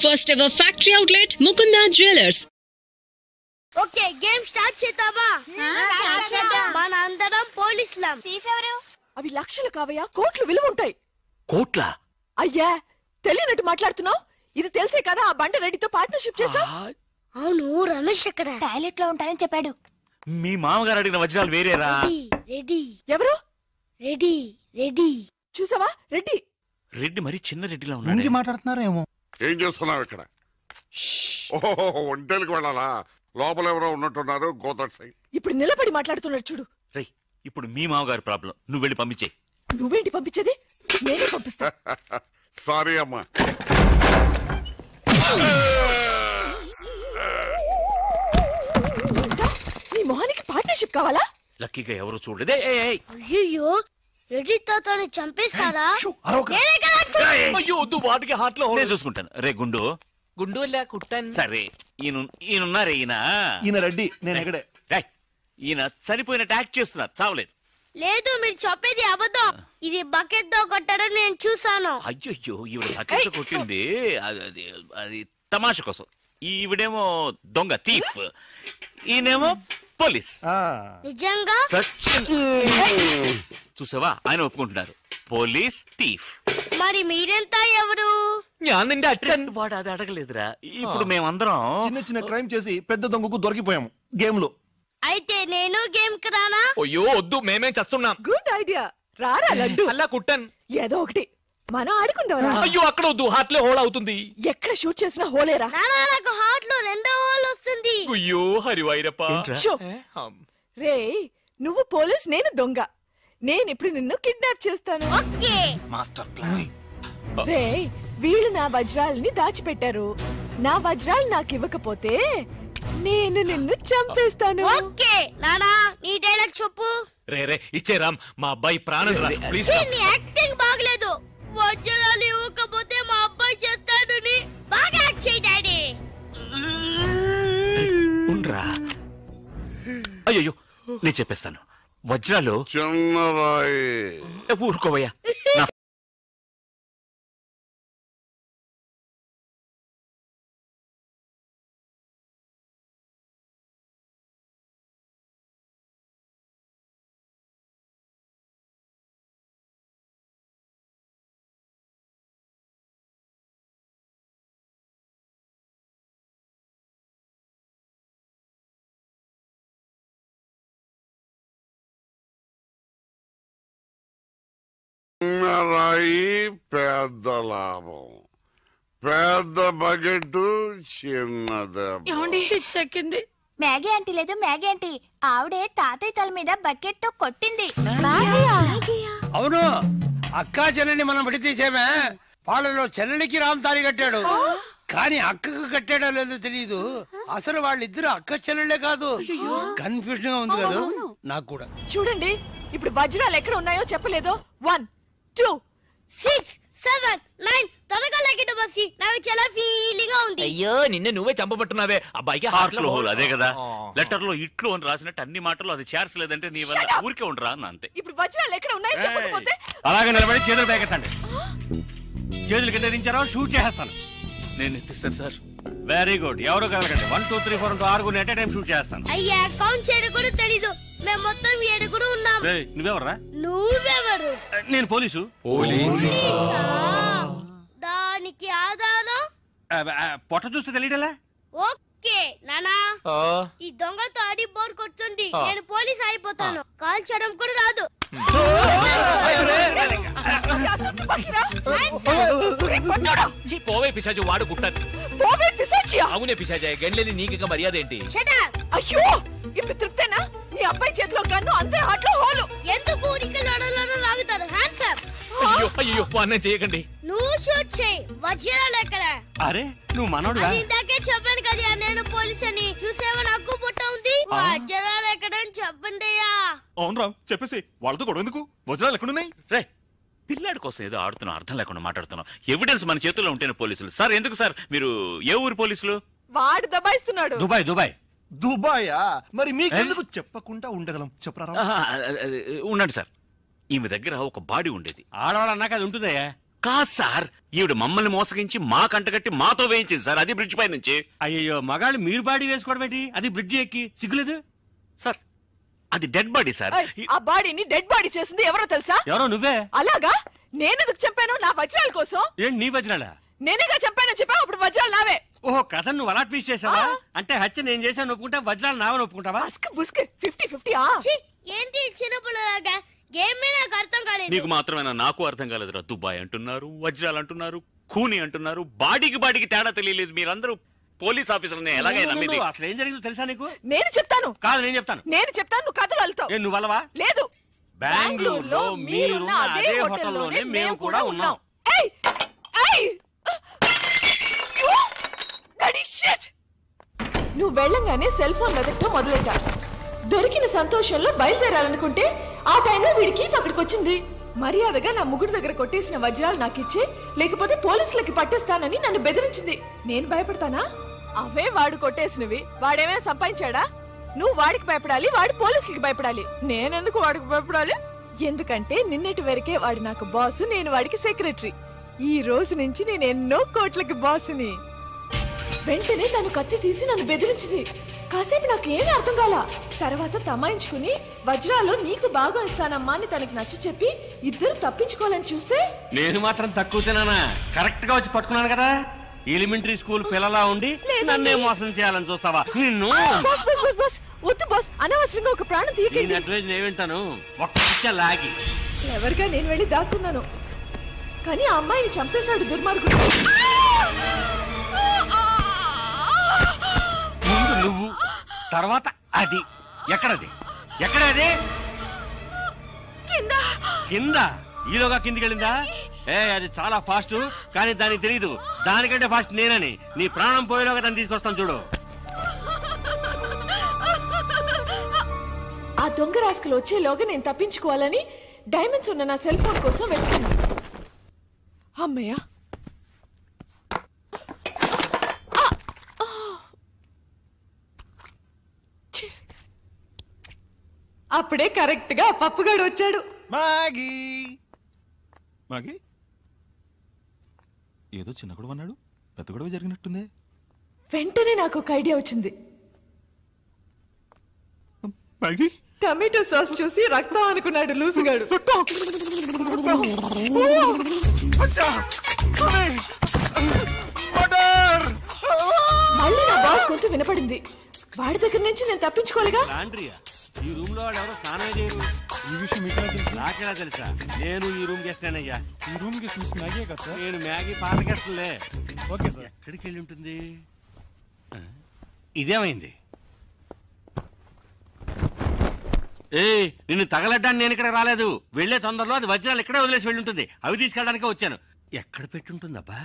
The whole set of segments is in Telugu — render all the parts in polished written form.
First ever factory outlet, Mukunda Jewelers. Okay game start చేద్దామా? మన అందరం పోలీసులం. థీఫ్ ఎవరు? అవి లక్షలు కావయ్యా, కోట్లు విలువ ఉంటాయి. కోట్ల? అయ్యా తెలియనట్టు మాట్లాడుతున్నావు. ఇది తెలిసే కదా ఆ బండ రెడ్డితో పార్ట్నర్షిప్ చేసావు. అవును, రమేష్ ఎక్కడ? టాయిలెట్ లో ఉంటానని చెప్పాడు. మీ మామగారు అడిగిన వజ్రాలు వేరేరా? రెడ్డి. ఎవరు? రెడ్డి. రెడ్డి చూసావా? రెడ్డి. రెడ్డి మరి చిన్న రెడ్డిలా ఉన్నాడు. మాట్లాడుతున్నారేమో. ఏం చేస్తున్నావు ఇక్కడ? ఓహో, ఒంటేలకు వెళ్ళాలా? లోపల ఎవరో ఉన్నట్టున్నారు. గోదట్ సైడ్. ఇప్పుడు నిలబడి మాట్లాడుతున్నాడు చూడు. రేయ్, ఇప్పుడు మీ మామగారు ప్రాబ్లం, నువ్వు వెళ్ళి పంపించే. నువ్వేంటి పంపించేది? నేనే పంపిస్తా. సారీ అమ్మా. నీ మొహానికి పార్ట్నర్షిప్ కావాలా? లక్కీగా ఎవరు చూడలేదే. అయ్యో, రెడ్డి తాతని చంపేశారా? నేను చూసుకుంటాను. రే గుండు. గుండు కుట్టాను. సరే, ఈయనున్నారే ఈయన రెడ్డి, నేను ఎక్కడే. ఈయన చనిపోయినట్టు యాక్ట్ చేస్తున్నారు, చావలేదు. లేదు, మీరు చెప్పేది అబద్ధం. ఇది బకెట్ తో కొట్టడం నేను చూసాను. అయ్యో, ఈవిడ బకెట్ కొట్టింది అది తమాష కోసం. ఈవిడేమో దొంగ, థీఫ్. ఈయనేమో పోలీస్. నిజంగా సచిన్ చూసావా, ఆయన ఒప్పుకుంటున్నారు. Police, thief. మరి మీరెంత ఎవరు? వాడు అది అడగలేదురా. ఇప్పుడు మేమందరం చిన్న చిన్న క్రైమ్ చేసి పెద్ద దొంగకు దొరికిపోయాము గేమ్ లో. అయితే నేను గేమ్ కి రానా? అయ్యో వద్దు, మేమేం చేస్తున్నాం. Good idea. రారా లడ్డు. అలా కుట్టాను. ఏదో ఒకటి మనం ఆడుకుందాం. అయ్యో అక్కడ వద్దు, హార్ట్ లో హోల్ అవుతుంది. ఎక్కడ షూట్ చేసినా హోలేరా? నానా, నాకు హార్ట్ లో రెండో హోల్ వస్తుంది. అయ్యో హరివైరప్ప. రే, నువ్వు పోలీస్, నేను దొంగ. నేను ఇప్పుడు నిన్ను కిడ్నాప్ చేస్తాను. ఓకే. Master plan. రే, వీళ్ళు నా వజ్రాలని దాచిపెట్టారు. నా వజ్రాలు నాకు ఇవ్వకపోతే నేను నిన్ను చంపేస్తాను. ఓకే నానా, నీ డైలాగ్ చెప్పు. రే ఇచ్చే రామ్, మా అబ్బాయి ప్రాణం రా ప్లీజ్. నీ యాక్టింగ్ బాగలేదు. వజ్రాలు ఇవ్వకపోతే మా అబ్బాయి చేస్తాడు. బాగా యాక్ట్ చేయి డాడీ. ఉండ్రా. అయ్యో, నేను చెప్పేస్తాను. వజ్రాలు చిన్నరాయి. ఊరుకోవయ్యా. చిన్నరాయి పెద్ద లాభం. పెద్ద బకెట్ చిన్నదే. చెక్కింది. మ్యాగీ ఆంటీ లేదు, మ్యాగీ ఆంటీ ఆవిడే తాతయ్య తల మీద బకెట్ తో కొట్టింది. అవును, అక్కా చెల్లెని మనం విడితీసేమే. వాళ్ళలో చెల్లెనికి రామ్ తారి కట్టాడు, కానీ అక్కకు కట్టాడో లేదో తెలియదు. అసలు వాళ్ళిద్దరు అక్క చెల్లెలే కాదు. కన్ఫ్యూజన్ గా ఉంది కదా నాకు కూడా. చూడండి, ఇప్పుడు వజ్రాలు ఎక్కడ ఉన్నాయో చెప్పలేదు. 1 2 6 7 9 త్వరగా లెక్కిట బస్సి. నాకు చాలా ఫీలింగ్ గా ఉంది. అయ్యో, నిన్నే నువ్వే చంపబట్టున్నావే. అబ్బాయికి హార్ట్ లో హోల్. అదే కదా, లెటర్ లో ఇట్లు అని రాసినట్టు అన్ని మాటలు అది చేర్చలేదంటే నీ వల్ల ఊరికే ఉండరా అన్న అంతే. ఇప్పుడు వజ్రాలు ఎక్కడ ఉన్నాయో చెప్పకపోతే అలాగే నిలబడి చేతులు పేకెత్తండి. చేతులు కింద దించారో షూట్ చేస్తాను. నేను ఎత్తిస్తాను సార్. Very good. ఎవరు కలగండి. 1 2 3 4 6 ఎట్ టైం షూట్ చేస్తాను. అయ్యా, కౌంట్ చేయడం కూడా తెలీదు. మేము మొత్తం 7 ఉన్నాం. నువ్వెవర్రా? నువ్వెవరు? నేను పోలీసు. దానికి ఆధారం పొట్ట చూస్తే తెలియటలా? ఓకే నానా, ఈ దొంగతో ఆడి బోర్ కొడుతుంది. నేను పోలీస్ అయిపోతాను. కాల్ చేయడం కూడా రాదు. పోవే పిశాచి, వాడు కుట్టాను. అవునే పిశాచి, గండ్లేని నీకు మర్యాద ఏంటి? అయ్యో, ఇప్పుడు తృప్తేనా? నీ అబ్బాయి చేతిలో గన్ను, అంతే హాట్లో హోలు. ఎందుకు ఊరికి లడలను లాగుతారు? Hands up. అయ్యో అన్నం చేయకండి. నువ్వు షూట్ చేయి. వజ్రాలు ఎక్కడ? అరే, నువ్వు మనోడుగా? ఇందాకే చెప్పాను కదా నేను పోలీస్ అని. చూసేవా, నాకు పుట్ట ఉంది. వజ్రాలు ఎక్కడ చెప్పండి. అవును రామ్, చెప్పేసి వాళ్ళతో గొడవ ఎందుకు? వజ్రాలు ఎక్కడున్నాయి? రే, పిల్లాడి కోసం ఏదో ఆడుతున్నాం, అర్థం లేకుండా మాట్లాడుతున్నాం. ఎవిడెన్స్ మన చేతుల్లో ఉంటేనే పోలీసులు. సార్ ఎందుకు సార్ మీరు ఏ ఊరు పోలీసులు? వాడు దబాయిస్తున్నాడు. దుబాయ్. దుబాయా? మరి మీకెందుకు చెప్పకుండా ఉండగలం? చెప్పరా. ఉండండి సార్, ఈమె దగ్గర ఒక బాడీ ఉండేది. ఆడవాళ్ళు అన్నాక అది ఉంటుందయ్యా. కాదు సార్, ఈవిడ మమ్మల్ని మోసగించి మా కంటగట్టి మాతో వేయించింది సార్, అది బ్రిడ్జ్ పై నుంచి. అయ్యో మగాళ్ళు మీరు బాడీ వేసుకోవడం ఏంటి? అది బ్రిడ్జ్ ఎక్కి సిగ్గులేదు సార్. అది డెడ్ బాడీ సార్. ఆ బాడీని డెడ్ బాడీ చేసింది ఎవరో తెలుసా? ఎవరో నువ్వే. అలాగా? నేనెందుకు చంపాను? నా వజ్రాల కోసం. ఏంటి నీ వజ్రాలా? నేనేగా చంపానని చెప్పావు, అప్పుడు వజ్రాలు నావే. ఓహో, కథ నువ్వు అలా ట్వీస్ట్ చేసావా? అంటే హత్య నేను చేశాను ఒప్పుకుంటా, వజ్రాలు నావని ఒప్పుకుంటావా? 50-50. ఏంటి చిన్నపిల్లలాగా గేమ్ మీద నాకు అర్థం కాలేదు. నీకు మాత్రమేనా? నాకు అర్థం కాలేదురా. దుబాయ్ అంటున్నారు, వజ్రాలు అంటున్నారు, ఖూని అంటున్నారు, బాడీకి తేడా తెలియలేదు. మీరందరూ పోలీస్ ఆఫీసర్ని ఎలాగైనా నమ్మింది. అసలు ఏం జరిగిందో తెలుసా నీకు? నేను చెప్తాను. కాదు నేను చెప్తాను. నువ్వు కథలు వెళ్తావు. నువ్వు వల్లవా? లేదు, బెంగళూరులో మీరున్న అదే హోటల్లోనే మేము కూడా ఉన్నాం. నువ్వు వెళ్ళంగానే సెల్ ఫోన్ వెతకటం మొదలెట్టా. దొరికిన సంతోషంలో బయలుదేరాలనుకుంటే ఆ టైంలో వీడికి అక్కడికి వచ్చింది. మర్యాదగా నా ముగ్గురు దగ్గర కొట్టేసిన వజ్రాలు నాకిచ్చే, లేకపోతే పోలీసులకి పట్టేస్తానని నన్ను బెదిరించింది. నేను భయపడతానా? అవే వాడు కొట్టేసినవి. వాడేమైనా సంపాదించాడా? నువ్వు వాడికి భయపడాలి, వాడు పోలీసులకి భయపడాలి. నేనెందుకు వాడికి భయపడాలి? ఎందుకంటే నిన్నటి వరకే వాడు నాకు బాసు, నేను వాడికి సెక్రటరీ. ఈ రోజు నుంచి నేను ఎన్నో కోట్లకి బాసుని. వెంటనే తను కత్తి తీసి నన్ను బెదిరించింది. కాసేపు నాకు ఏమీ అర్థం కాల. తర్వాత తమాయించుకుని వజ్రాలు నీకు బాగా ఇస్తానమ్మా అని తనకి నచ్చ చెప్పి ఇద్దరు తప్పించుకోవాలని చూస్తే నేను మాత్రం తక్కువ తినానా? కరెక్ట్ గా వచ్చి పట్టుకున్నాను కదా. ఎలిమెంటరీ స్కూల్ పిల్లలా ఉండి నన్నే మోసం చేయాలని చూస్తావా? నిన్ను వద్దు బాస్, అనవసరంగా ఒక ప్రాణం తీయకండి. అడ్వైజ్ నేను వింటాను. ఒక్క లాగి ఎవరిగా నేను వెళ్ళి దాక్కున్నాను, కానీ ఆ అమ్మాయిని చంపేశాడు దుర్మార్గుడు. ముందు నువ్వు, తర్వాత అది. ఎక్కడది? ఎక్కడది? కింద. ఈలోగా కిందికి వెళ్ళిందా? అది చాలా ఫాస్ట్, కానీ దానికి తెలియదు దానికంటే ఫాస్ట్ నేనని. నీ ప్రాణం పోయేలోగా దాన్ని తీసుకొస్తాను చూడు. ఆ దొంగ రాస్కలు వచ్చేలోగా నేను తప్పించుకోవాలని డైమండ్స్ ఉన్న నా సెల్ ఫోన్ కోసం వెతుకున్నా. అమ్మయ్యా, అప్పుడే కరెక్ట్ గా పప్పుగాడు వచ్చాడు. మాగీ మాగీ ఏదో చిన్న గొడవ అన్నాడు, పెద్ద గొడవ జరిగినట్టుంది. వెంటనే నాకు ఒక ఐడియా వచ్చింది. మాగీ టమాటో సాస్ చూసి రక్తం అనుకున్నాడు లూసుగాడు. మళ్ళీ నా బాస్ గొంతు వినపడింది. వాడి దగ్గర నుంచి నేను తప్పించుకోలేగా. ఈ రూమ్ లో వాడు ఎవరో స్నానం చేయరు. ఈ విషయం మీకు నాకెలా తెలుసా? నేను ఈ రూమ్ గెస్టేనయ్యా. ఈ రూమ్ గెస్ట్ మిస్ మ్యాగీ కదా సార్? నేను మ్యాగీ పాత గెస్ట్లే. Okay sir. ఎక్కడికి వెళ్ళి ఉంటుంది? ఇదేమైంది? నిన్ను తగలడ్డానికి నేను ఇక్కడ రాలేదు. వెళ్లే తొందరలో అది వజ్రాలు ఇక్కడే వదిలేసి వెళ్ళి ఉంటుంది. అవి తీసుకెళ్ళడానికే వచ్చాను. ఎక్కడ పెట్టుంటుందబ్బా?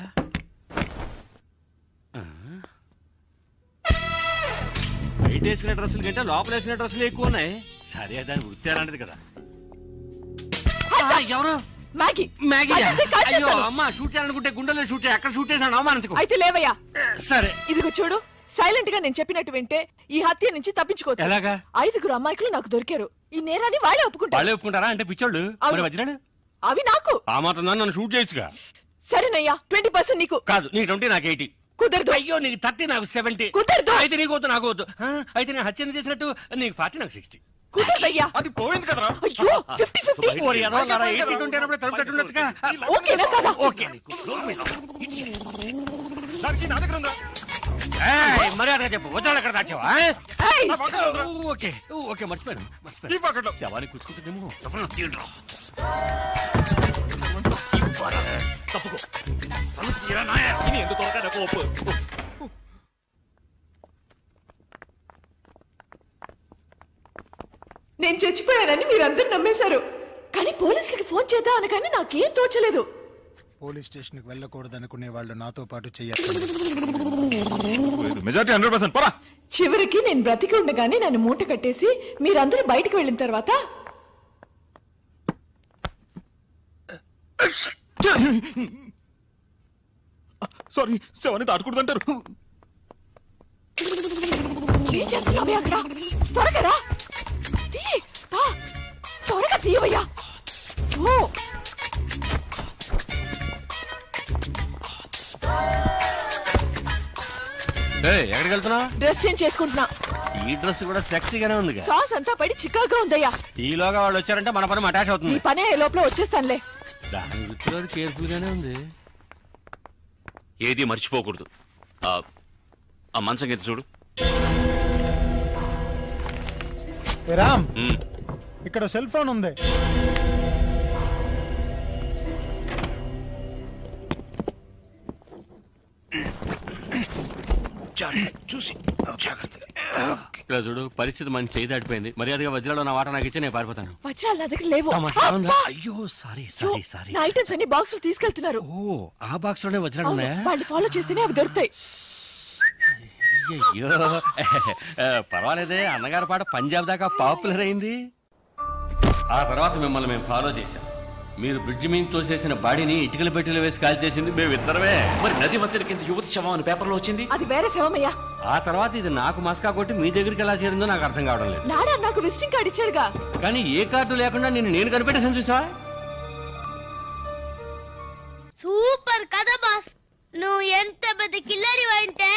బయట వేసుకునే డ్రెస్సుల కంటే లోపల వేసుకునే డ్రెస్సులు ఎక్కువ ఉన్నాయి. సరే, దాని వృత్తి అలాంటిది కదా. ఎవరు? మ్యాగీ. అయ్యో అమ్మా, షూట్ చేయాలనుకుంటే గుండెల్లో షూట్ చేయి. అక్కడ షూట్ చేసాను, అవమానించుకో. అయితే లేవయ్యా. సరే, ఇదిగో చూడు, సైలెంట్ గా నేను చెప్పినట్టు వింటే ఈ హత్య నుంచి తప్పించుకోవచ్చు. ఎలాగా? 5 అమ్మాయికులు నాకు దొరికారు. ఈ నేరాన్ని వాళ్ళే ఒప్పుకుంటారా? అంటే పిచ్చోళ్ళు. వజ్రాలు అవి నాకు. ఆ మాత్రం నన్ను షూట్ చేయొచ్చుగా. సరేనయ్యా, 20% నీకు. కాదు, నీ 20 నాకు 80. కుదరదు. అయ్యో, నీకు 30 నాకు 70. కుదరదు. అయితే నీకు వద్దు, నాకు వద్దు. అయితే నేను హత్యను చేసినట్టు నీకు 40 నాకు 60. కుదరదయ్యా. అది పోయింది కదరా. అయ్యో, 50-50. 80-20 అన్నప్పుడు తలుపు తట్టుండొచ్చుగా. ఓకేనా కదా? ఓకే. దానికి నా దగ్గర ఉందా? మర్యాదగా చెప్పు, వజ్రాలు ఎక్కడ దాచావా? ఓకే ఓకే, మర్చిపోయాను. శవాన్ని కూర్చుంటుందేమో. తప్పుకో. ఎందుకు నేను చచ్చిపోయానని మీరందరూ నమ్మేశారు, కానీ పోలీసులకి ఫోన్ చేద్దాం అనగానే నాకేం తోచలేదు. పోలీస్ స్టేషన్ కి వెళ్ళకూడదు అనుకునే వాళ్ళు నాతో పాటు చేయాలి. మెజారిటీ 100% పోరా. చివరికి నేను బ్రతికి ఉండగానే నన్ను మూట కట్టేసి మీరందరూ బయటకు వెళ్ళిన తర్వాత సారీ, శవాన్ని దాటకూడదంటారు. ఏం చేస్తున్నావే అక్కడ? త్వరగా రా, త్వరగా తీయవయ్యా. ఎక్కడికి వెళ్తున్నావు? డ్రెస్ చేంజ్ చేసుకుంటున్నా. ఈ డ్రెస్ కూడా సెక్సీగానే ఉంది. సాస్ అంతా పడి చిక్కగా ఉందయ్యా. ఈలోగా వాళ్ళు వచ్చారంటే మన పని అటాచ్ అవుతుంది. ఈ పని లోపల వచ్చేస్తానులే. దాని గురించి కేర్ఫుల్ గానే ఉంది. ఏది మర్చిపోకూడదు. ఆ మంచం ఎత్తు చూడు. రామ్, ఇక్కడ సెల్ ఫోన్ ఉంది. చూసి జాగ్రత్తగా. ఇలా చూడు, పరిస్థితి మంచి చేయి దాటిపోయింది. మర్యాదగా వజ్రాలు నా వాట నాకు ఇచ్చి నేను పారిపోతాను. వజ్రాలు నా దగ్గర లేవు. అయ్యో సారీ. నా ఐటమ్స్ అన్ని బాక్సులు తీసుకెళ్తున్నారు. ఓ, ఆ బాక్స్ లోనే వజ్రాలు ఉన్నాయా? వాళ్ళు ఫాలో చేస్తేనే అవి దొరుకుతాయి. అయ్యో పర్వాలేదే, అన్నగారి పాట పంజాబ్ దాకా పాపులర్ అయింది. ఆ తర్వాత మిమ్మల్ని మేము ఫాలో చేశాం. మీరు బ్రిడ్జ్ మీద తోసేసిన బాడీని ఇటుకల పెట్టెలు వేసి కాల్ చేసింది మేమిద్దరమే. మరి నది మధ్య కింద యువతి శవం అని పేపర్లో వచ్చింది. అది వేరే శవమయ్యా. ఆ తర్వాత ఇది నాకు మస్కా కొట్టి మీ దగ్గరికి ఎలా చేరిందో నాకు అర్థం కావడం లేదు. నాడా నాకు విజిటింగ్ కార్డు ఇచ్చాడుగా. కానీ ఏ కార్డు లేకుండా నేను కనిపెట్టేసాను చూసావా? సూపర్ కదా బాస్. నువ్వు ఎంత పెద్ద కిల్లరి అంటే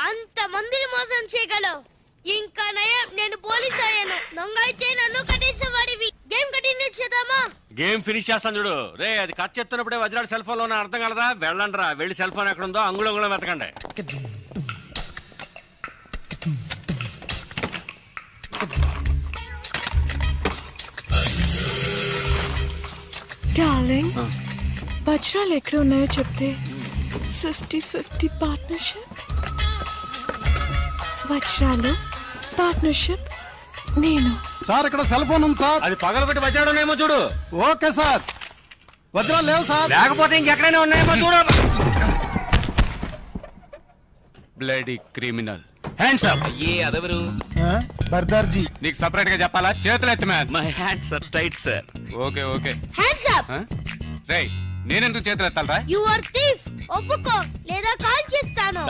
అంత మందిని మోసం చేయగలవు. ఇంకా నయం, నేను పోలీస్ అయ్యాను. దొంగ అయితే నన్ను కట్టేసేవాడివి. గేమ్ కంటిన్యూ చేద్దామా? గేమ్ ఫినిష్ చేస్తాను చూడు. రే, అది కట్ చెప్తున్నప్పుడే వజ్రాడు సెల్ ఫోన్ లో అర్థం కలదా? వెళ్ళండి రా, వెళ్ళి సెల్ ఫోన్ ఎక్కడ ఉందో అంగుళం వెతకండి. డార్లింగ్, వజ్రాలు ఎక్కడ ఉన్నాయో చెప్తే 50-50 పార్ట్నర్షిప్. వజ్రాలు పార్ట్నర్షిప్ నేను. సార్ ఇక్కడ సెల్ ఫోన్ ఉంది సార్. అది పగలబెట్టి వజ్రాడు ఉన్నాయేమో చూడు. Okay sir. వజ్రాలు లేవు సార్. లేకపోతే ఇంకెక్కడైనా ఉన్నాయేమో చూడు. Bloody criminal. Hands up. అయ్యే అదెవరు? బర్దార్జీ. నీకు సెపరేట్ గా చెప్పాలా? చేతులు ఎత్తి man. My hands are tight sir. Okay okay. Hands up. రేయ్, నేనెందుకు చేతులు ఎత్తాలరా? You are thief. ఒప్పుకో లేదా కాల్ చేస్తాను.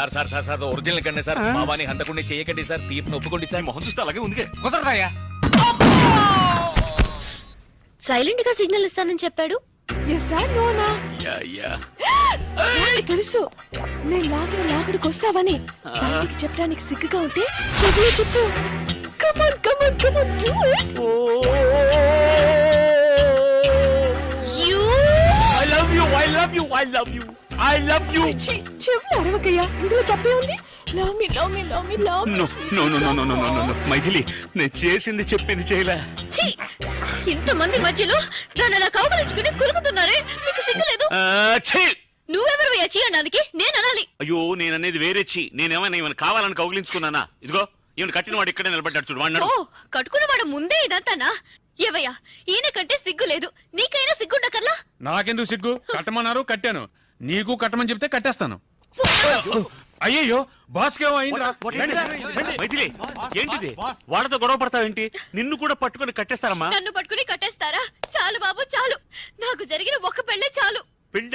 సార్ ఒరిజినల్ కండి సార్. మావాని హంతకుండా చేయకండి సార్. థీఫ్ ని ఒప్పుకోండి సార్. మొహం చూస్తే అలాగే ఉంది. కుదరదయ్యా. సైలెంట్ గా సిగ్నల్ ఇస్తానని చెప్పాడు. తెలుసు నేను లాగడికి వస్తావని. చెప్పడానికి సిగ్గుగా ఉంటే చెప్పు. చెవులు అరవకయ్యా, ఇందులో తప్పే ఉంది. మైథిలి, నేను చేసింది చెప్పింది చేయలే. ఇంతమంది మధ్యలో దాన్ని అలా కౌగలించుకుని కులుకుతున్నారే, మీకు సిగ్గులేదు? నువ్వెవరు చేయడానికి? నేను అనాలి. అయ్యో, నేననేది వేరే. నేనేమైనా కావాలని కౌగిలించుకున్నానా? ఇదిగో ఈయన కట్టిన వాడు ఇక్కడే నిలబడ్డాడు చూడు. వాడు కట్టుకున్నవాడు ముందే ఇదంతానా? ఏవయ్యా, ఈయన కంటే సిగ్గు లేదు. నీకైనా సిగ్గుండకల్లా? నాకెందుకు సిగ్గు? కట్టమన్నారు, కట్టాను. నీకు కట్టమని చెప్తే కట్టేస్తాను. అయ్యో, బాస్ కేమో అయిందిరా. మైథిలి, ఏంటిది? వాళ్ళతో గొడవ పడతావేంటి? నిన్ను కూడా పట్టుకుని కట్టేస్తారమ్మా. నన్ను పట్టుకుని కట్టేస్తారా? చాలు బాబు చాలు. నాకు జరిగిన ఒక్క పెళ్ళే చాలు. పెళ్ళ?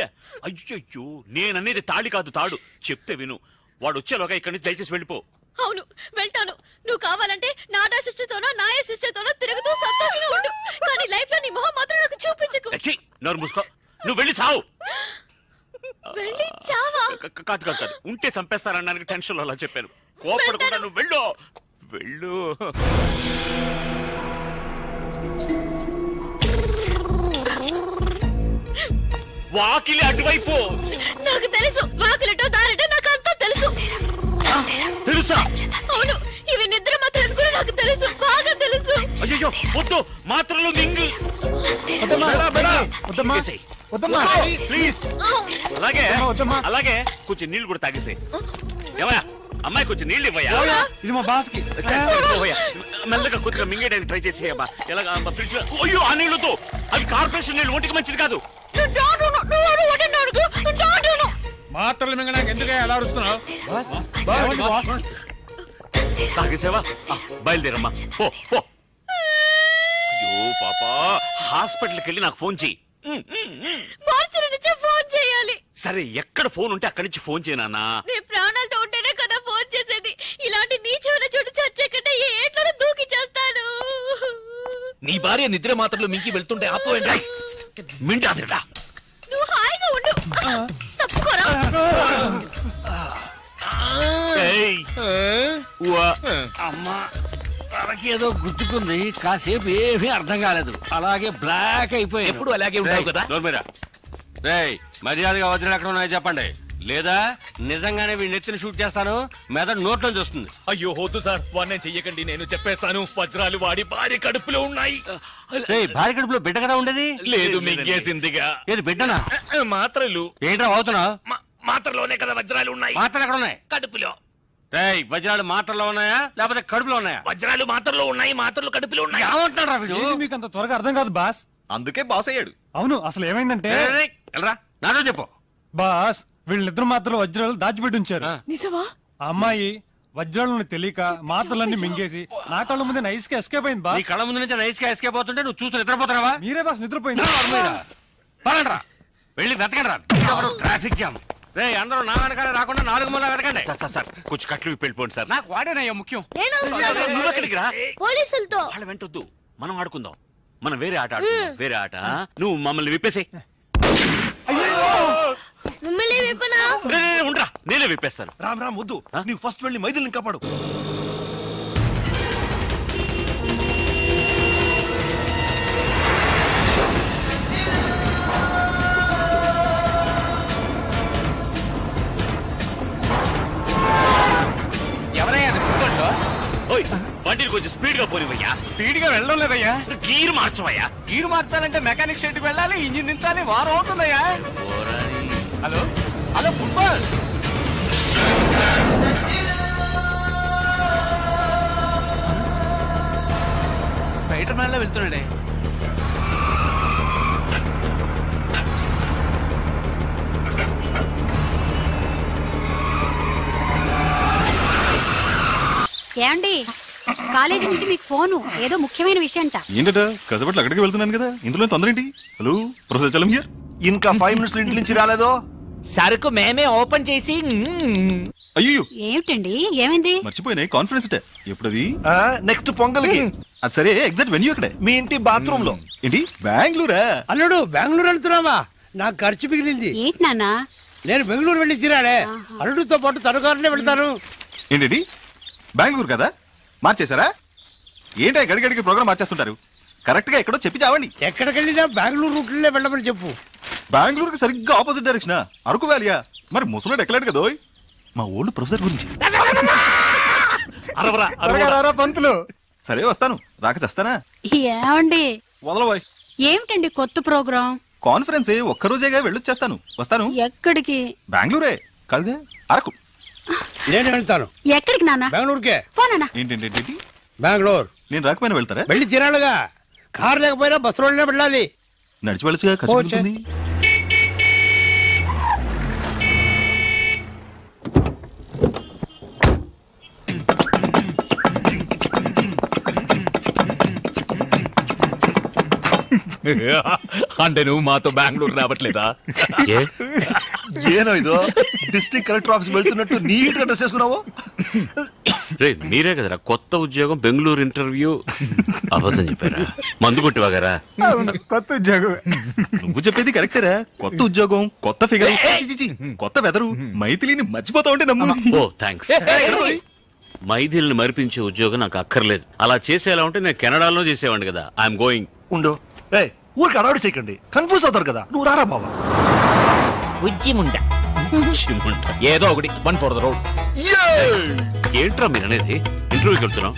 అయ్యో, నేననేది తాళి కాదు, తాడు. చెప్తే విను. వాడు వచ్చేలోగా ఇక్కడి నుంచి దయచేసి వెళ్ళిపో. అవును, వెళ్తాను. నువ్వు కావాలంటే నాడా సిస్టర్తోనో నాయ సిస్టర్తోనో తిరుగుతూ సంతోషంగా ఉండు. కానీ లైఫ్ లో నీ మొహం మాత్రం నాకు చూపించకు. నోరు మూసుకో. నువ్వు వెళ్ళి చావు. వెళ్ళి చావా? కాదు, ఉంటే చంపేస్తారనడానికి టెన్షన్ లో అలా చెప్పాను. కోపడకుండా నువ్వు వెళ్ళు. వాకిలి అటువైపు. నాకు తెలుసు, వాకిలటో దారిటో నాకు అంతా తెలుసు. తెలుసా? అవును, ఇవి నిద్ర మాత్రం కూడా నాకు తెలుసు, బాగా తెలుసు. అయ్యో, వద్దు, మాత్రలు మింగు. ప్లీజ్. అలాగే కొంచెం నీళ్లు కూడా తాగేసాయి. ఏమయ్యా, అమ్మాయి కొంచెం నీళ్ళు ఇవ్వయా. ఇది మా బాస్ కి. మెల్లగా కొద్దిగా మింగేయడానికి ట్రై చేసేయమ్మా. ఎలాగా ఫ్రిడ్జ్ లో? అయ్యో, ఆ నీళ్లతో. అవి కార్పొరేషన్ నీళ్ళు, ఒంటికి మంచిది కాదు. మాత్రలు మింగడానికి ఎందుకు అలా అరుస్తున్నావు? తాగేసేవా? బయలుదేరమ్మా, పో. అయ్యో పాపా, హాస్పిటల్కి వెళ్ళి నాకు ఫోన్ చెయ్యి. ఫోన్ చేయాలి. సరే, ఎక్కడ ఫోన్ ఉంటే అక్కడి నుంచి ఫోన్ చేయనా? నేను ప్రాణాలతో ఉంటేనే కదా ఫోన్ చేసేది. ఇలాంటి నీచమైన చోటు చచ్చే కంటే ఏ ఏట్లోనే దూకి చేస్తాను. నీ భార్య నిద్ర మాత్రలు మింకి వెళ్తుంటే ఆపోయండి. మింటాదిరా. నువ్వు హాయిగా ఉండు. తప్పుకోరా. అమ్మా తనకేదో గుర్తుకుంది, కాసేపు ఏమీ అర్థం కాలేదు, అలాగే బ్లాక్ అయిపోయి. ఎప్పుడు అలాగే ఉంటావు కదా. రేయ్ మర్యాదగా వజ్రాలు ఎక్కడ ఉన్నాయో చెప్పండి, లేదా నిజంగానే వీడిని ఎత్తిని షూట్ చేస్తాను, మెదడు నోట్లో చూస్తుంది. అయ్యో వద్దు సార్, వాడిని చెయ్యకండి, నేను చెప్పేస్తాను. వజ్రాలు వాడి భార్య కడుపులో ఉన్నాయి. భార్య కడుపులో బిడ్డ కదా ఉండేది? లేదు, మింగేసిందిగా. ఏది బిడ్డనా? మాత్రలు. ఏంట్రా అవుతున్నావు? మాత్రలోనే కదా వజ్రాలు ఉన్నాయి. మాత్రలు ఎక్కడ ఉన్నాయి? కడుపులో. రేయ్ వజ్రాలు మాత్రలో ఉన్నాయా లేకపోతే కడుపులో ఉన్నాయా? వజ్రాలు మాత్రలో ఉన్నాయి, మాత్రలు కడుపులో ఉన్నాయి. ఏమంటున్నాడు రా వీడు? మీకు అంత త్వరగా అర్థం కాదు బాస్. అందుకే బాస్ అయ్యాడు. అవును, అసలు ఏమైందంటే నాతో చెప్పు బాస్. వీళ్ళిద్దరు మాత్రలు వజ్రాలు దాచిపెట్టి ఉంచారు. నిజమా? ఆ అమ్మాయి వజ్రాలను తెలియక మాత్రలన్నీ మింగేసి నా కళ్ళ ముందే నైస్ గా ఎస్కేప్ అయింది బాస్. నీ కళ్ళ ముందు నుంచి నైస్ గా ఎస్కేప్ అవుతుంటే నువ్వు చూస్తూ నిద్రపోతున్నావా? మీరే బాస్ నిద్రపోయింది. పదండ్రా వెళ్ళి వెతకండి రా. Traffic jam. రే అందరూ నా వెనకాల రాకుండా 4 మూల వెతకండి. సార్ కొంచెం కట్లు వెళ్ళిపోండి సార్. నాకు వాడేనయ్యా ముఖ్యం. నువ్వు ఎక్కడికి రా? పోలీసులతో. వాళ్ళ వెంటొద్దు, మనం ఆడుకుందాం. మనం వేరే ఆట ఆడుకుందాం. వేరే ఆట. నువ్వు మమ్మల్ని విప్పేసే. మిమ్మల్ని విప్పనా? ఉండరా, నేనే విప్పేస్తాను. రామ్ రామ్ వద్దు, నీవు ఫస్ట్ వెళ్ళి మైథిలిని కాపాడు. ఎవరయ్యా బండిని కొంచెం స్పీడ్ గా పోనివయ్యా. స్పీడ్ గా వెళ్ళడం లేదయ్యా. గీరు మార్చవయ్యా. గీరు మార్చాలంటే మెకానిక్ షెడ్ కి వెళ్ళాలి, ఇంజిన్ దించాలి, వారం అవుతుందయ్యా. Hello hello football. Spider Man లో వెళ్తున్నాడే. ఏమండి, కాలేజీ నుంచి మీకు ఫోను, ఏదో ముఖ్యమైన విషయం అంట. ఏంటట కసపట్లు అక్కడికి వెళ్తున్నాను కదా, ఇందులో తొందర ఏంటి? Hello professor Chalam here. ఇంకా 5 మినిట్స్ ఇంటి నుంచి రాలేదో? సరుకు మేమే ఓపెన్ చేసి. అయ్యో ఏమిటండి, ఏమైంది? మర్చిపోయినాయి కాన్ఫరెన్స్ డే ఎప్పుడది? నెక్స్ట్ పొంగల్కి. అది సరే, ఎగ్జాక్ట్ వెన్యూ అక్కడే మీ ఇంటి బాత్రూమ్ లో. ఏంటి బెంగళూరా? అల్లుడు బెంగళూరు వెళ్తున్నావా? నాకు ఖర్చు మిగిలింది. ఏంటి నాన్న? నేను బెంగళూరు వెళ్ళి తిరాడే, అల్లుడితో పాటు తనుకారునే వెళ్తాను. ఏంటి బెంగళూరు కదా, మార్చేశారా? ఏంటో గడిగడికి ప్రోగ్రామ్ మార్చేస్తుంటారు. కరెక్ట్ గా ఎక్కడో చెప్పి చావండి. ఎక్కడికి వెళ్ళినా బెంగళూరు రూట్లే వెళ్ళమని చెప్పు. బెంగళూరుకి సరిగ్గా ఆపోజిట్ డైరెక్షన్. అరకు వ్యాలియా? మరి ముసలోడు ఎక్కలేడు కదా. మా ఓల్డ్ ప్రొఫెసర్ గురించి. పంతులు. సరే వస్తాను, రాక చేస్తానా? ఏమండి వదలబోయ్. ఏమిటండి కొత్త ప్రోగ్రాం? కాన్ఫరెన్స్ ఒక్కరోజేగా వెళ్ళొచ్చేస్తాను. వస్తాను. ఎక్కడికి? బెంగళూరే కాదుగా, అరకు. నేను వెళ్తాను. ఎక్కడికి నాన్న? బెంగళూరుకే. పోనా? ఏంటి బెంగళూరు? నేను రాకపోయినా వెళ్తారా? వెళ్ళి తిరాడుగా, కారు లేకపోయినా బస్సులోనే వెళ్ళాలి. నడిచి వెళ్ళొచ్చుగా, ఖర్చు ఉంటుంది. అంటే నువ్వు మాతో బెంగళూరు రావట్లేదా? ఏనో ఇదో డిస్ట్రిక్ట్ కలెక్టర్ ఆఫీస్ వెళ్తున్నట్టు నీట్ గా డ్రెస్ చేసుకున్నావు. మీరే కదరా కొత్త ఉద్యోగం బెంగళూరు ఇంటర్వ్యూ. అబద్ధం చెప్పారా? మందు కొట్టివాగారా? కొత్త ఉద్యోగం. నువ్వు చెప్పేది కరెక్టరా. కొత్త ఉద్యోగం, కొత్త ఫిగర్, కొత్త వెదరు. మైథిలిని మర్చిపోతా ఉంటే నమ్ము. ఓ థ్యాంక్స్. మైథిలిని మరిపించే ఉద్యోగం నాకు అక్కర్లేదు. అలా చేసేలా ఉంటే నేను కెనడాలో చేసేవాడిని కదా. I'm going. ఉండో ఊరికి అడవాడు చేయకండి, కన్ఫ్యూజ్ అవుతారు కదా. నువ్వు రారా బాబా. ఏదో ఒకటి 1 for the road. ఏంట్రా మీరు అనేది? ఇంటర్వ్యూకి వెళ్తున్నాం,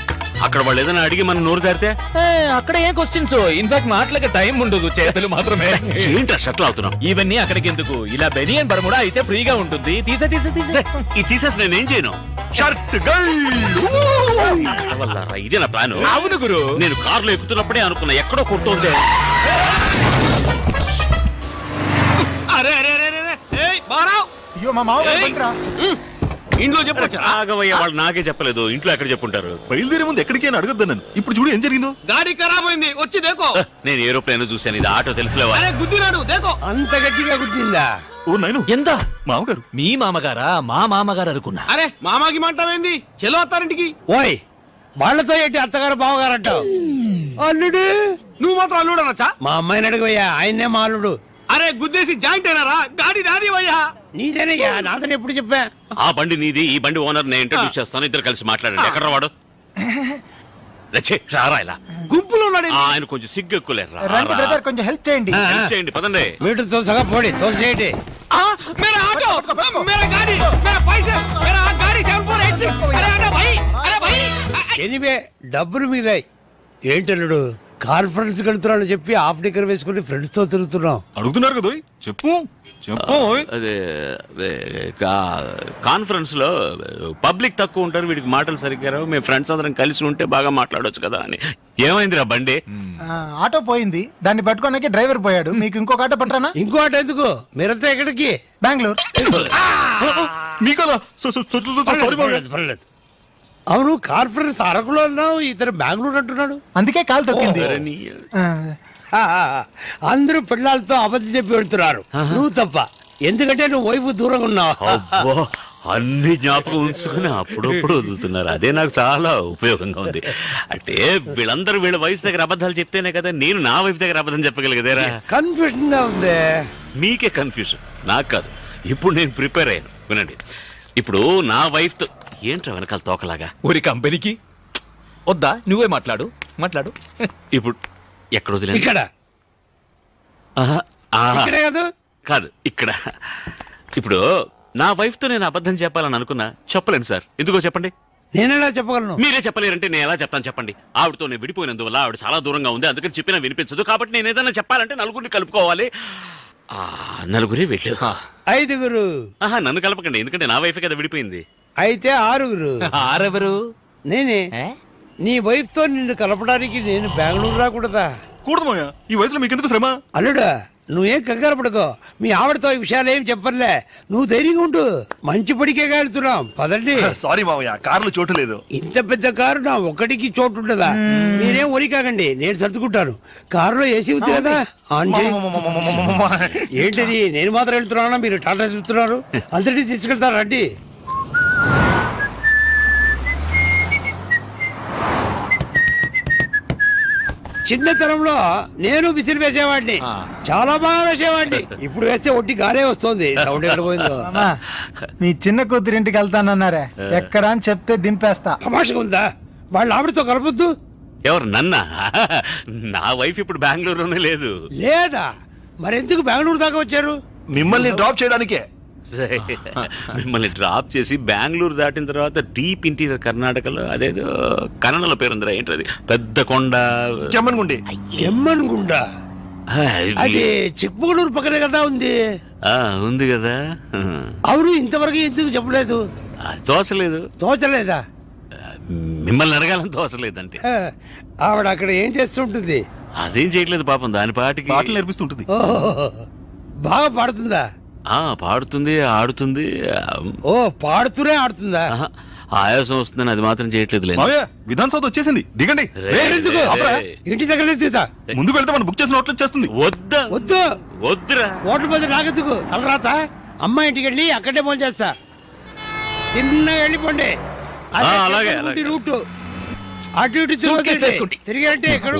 అక్కడ వాళ్ళు ఏదైనా అడిగి మనం నోరు దారితే అక్కడ ఏ క్వశ్చన్స్? ఇన్ఫాక్ట్ మాటలకి టైం ఉండదు, చేతులు మాత్రమే. ఏంట్రా షట్లు అవుతున్నాం? ఇవన్నీ అక్కడికి ఎందుకు? ఇలా బెనియన్ బర్ముడా అయితే ఫ్రీగా ఉంటుంది. తీసేసి నేనేం చేయను? ఇదే నా ప్లాన్. అవును గురు, నేను కారులో ఎక్కుతున్నప్పుడే అనుకున్నా ఎక్కడో కొడుతోంది. అరే అరే అరే ఇంట్లో చెప్పొచ్చా? ఆగవయ్య, వాళ్ళు నాకే చెప్పలేదు. ఇంట్లో ఎక్కడ చెప్పుంటారు? బయలుదేరే ముందు ఎక్కడికి అని అడగద్దు నన్ను. ఇప్పుడు చూడు ఏం జరిగిందో. గాడి ఖరాబ్ అయింది, వచ్చి దేకో. నేను ఏరోప్లేన్ చూశాను, ఇది ఆటో తెలుసులేవా? గుద్దినాడు, దేకో. అంత గట్టిగా గుద్దిందా? ఓ నాయను, ఎంత? మామగారు. మీ మామగారా? మా మామగారు అనుకున్నా. అరే మామాకి మాంటావేంది? చెలో అత్తారింటికి. ఓయ్, వాళ్ళతో ఏంటి అత్తగారు బావగారు అంటావు? అల్లుడు. నువ్వు మాత్రం అల్లుడు అనొచ్చా? మా అమ్మాయిని అడిగవయ్యా, ఆయన్నే మా అల్లుడు. అరే గుద్దేసి జాయింట్ అయినారా? గాడి నాది వయ్యా. నీదేనయ్యా, నాదని ఎప్పుడు చెప్పా? ఆ బండి నీది, ఈ బండి ఓనర్ నేను ఇంట్రడ్యూస్ చేస్తాను, ఇద్దరు కలిసి మాట్లాడండి. ఎక్కడ వాడు? రారా ఇలా గుంపులో ఆయన కొంచెం సిగ్గు ఎక్కువలేరు. కొంచెం హెల్ప్ చేయండి. హెల్ప్ చేయండి, పదండి. వీటితో సగా పోడి తోసేయండి. ఎనివే డబ్బులు మిగిలాయి. ఏంటన్నాడు? కాన్ఫరెన్స్ వెళ్తున్నాడు చెప్పి హాఫ్ డిక్కర్ వేసుకుని ఫ్రెండ్స్ తో తిరుగుతున్నాం. అడుగుతున్నారు కదా, చెప్పు చెప్పు. అదే కాన్ఫరెన్స్ లో పబ్లిక్ తక్కువ ఉంటారు, వీడికి మాటలు సరిగ్గా రావు, మేము ఫ్రెండ్స్ అందరం కలిసి ఉంటే బాగా మాట్లాడొచ్చు కదా అని. ఏమైందిరా బండి? ఆటో పోయింది, దాన్ని పట్టుకోడానికి డ్రైవర్ పోయాడు. మీకు ఇంకొక ఆటో పట్టరానా? ఇంకో ఆటో ఎందుకు? మీరంతా ఎక్కడికి? బెంగళూరు. పర్లేదు. అవును, కాన్ఫరెన్స్ అరకులో అన్నావు, ఇతను బెంగళూరు అంటున్నాడు. అందుకే కాలు తొక్కింది. అందరూ పిల్లలతో అబద్ధం చెప్పి వెళ్తున్నారు, నువ్వు తప్ప. ఎందుకంటే నువ్వు వైపు దూరంగా ఉన్నావు. అన్ని జ్ఞాపకం ఉంచుకుని అప్పుడప్పుడు వదులుతున్నారు, అదే నాకు చాలా ఉపయోగంగా ఉంది. అంటే వీళ్ళందరూ వీళ్ళ వైఫ్ దగ్గర అబద్ధాలు చెప్తేనే కదా నేను నా వైఫ్ దగ్గర అబద్ధం చెప్పగలిగేదేరా. కన్ఫ్యూజన్ గా ఉంది. మీకే కన్ఫ్యూజన్, నాకు కాదు. ఇప్పుడు నేను ప్రిపేర్ అయ్యాను, వినండి. ఇప్పుడు నా వైఫ్ తో ఏంట్రా వెనకాల తోకలాగా? ఊరి కంపెనీకి వద్దా? నువ్వే మాట్లాడు. ఇప్పుడు ఎక్కడ వదిలే? ఇక్కడ కాదు, ఇక్కడ. ఇప్పుడు నా వైఫ్ తో నేను అబద్ధం చెప్పాలని అనుకున్నా, చెప్పలేను సార్. ఎందుకో చెప్పండి. నేనెలా చెప్పగలను? మీరే చెప్పలేరంటే నేను ఎలా చెప్తాను చెప్పండి. ఆవిడతో నేను విడిపోయినందువల్ల ఆవిడ చాలా దూరంగా ఉంది, అందుకని చెప్పినా వినిపించదు. కాబట్టి నేను ఏదైనా చెప్పాలంటే నలుగురిని కలుపుకోవాలి. నలుగురే వెళ్ళు. 5గురు. నన్ను కలపకండి, ఎందుకంటే నా వైఫ్ కదా విడిపోయింది. అయితే 6గురు. 6 నేనే. నీ వైఫ్ తో నిన్ను కలపడానికి నేను బెంగళూరు రాకూడదా? కూడదు, ఈ వయసులో మీకెందుకు శ్రమ? అల్లుడా, నువ్వేం కంగారు పడుకో. మీ ఆవిడతో ఈ విషయాలు ఏం చెప్పర్లే, నువ్వు ధైర్యంగా ఉండు. మంచి పడికే వెళ్తున్నాం, పదండి. సారీ మావయ్య, కారులో చోటు లేదు. ఇంత పెద్ద కారు నా ఒక్కడికి చోటు ఉండదా? మీరేం ఒరి కాకండి, నేను సర్దుకుంటాను. కారులో ఏసీ ఉంది కదా. ఏంటిది, నేను మాత్రం వెళ్తున్నానా? మీరు టాటా చెప్తున్నారు, అందరినీ తీసుకెళ్తారు, రండి. చిన్నతనంలో నేను విసిరి వేసేవాడిని, చాలా బాగా వేసేవాడిని. ఇప్పుడు వేస్తే ఒట్టి గారే వస్తుంది. సౌండ్ ఎక్కడ పోయిందో? మీ చిన్న కూతురింటికి వెళ్తానన్నారే, ఎక్కడ అని చెప్తే దింపేస్తా. తమాషగా ఉందా? వాళ్ళ ఆవిడతో కలపొద్దు. ఎవరు? నన్నా? నా వైఫ్ ఇప్పుడు బెంగళూరులోనే లేదు. లేదా? మరెందుకు బెంగళూరు దాకా వచ్చారు? మిమ్మల్ని డ్రాప్ చేయడానికే. మిమ్మల్ని డ్రాప్ చేసి బెంగళూరు దాటిన తర్వాత డీప్ ఇంటీరియర్ కర్ణాటకలో అదేదో కన్నడలో పేరుందిరా, ఏంటది, పెద్ద కొండ, ఎమ్మన్గుండ. అది చిక్మగళూరు పక్కనే కదా ఉంది. ఉంది కదా. అవును, ఇంతవరకు ఎందుకు చెప్పలేదు? తోచలేదా? మిమ్మల్ని అడగాలని తోచలేదంటే. ఆవిడ అక్కడ ఏం చేస్తుంటుంది? అదేం చేయట్లేదు పాపం, దాని పాటికి పాటలు నేర్పిస్తుంటుంది. బాగా పాడుతుందా? పాడుతుంది, ఆడుతుంది. ఓ, పాడుతూనే ఆడుతుందా? ఆయాసం వస్తుందని అది మాత్రం చేయట్లేదు. విధాన్ సౌధ వచ్చేసింది, దిగండి. ఇంటి దగ్గర దిగుతా. ముందుకు వెళ్తే మనం బుక్ చేసిన హోటల్ వచ్చేస్తుంది. వద్దురా, హోటల్ బదులు నాకెందుకు? తలరాత. అమ్మ ఇంటికి వెళ్ళి అక్కడే ఫోన్ చేస్తా, తిన్నగా వెళ్ళిపోండి. రూట్ అటు ఇటు తిరిగి అంటే ఎక్కడ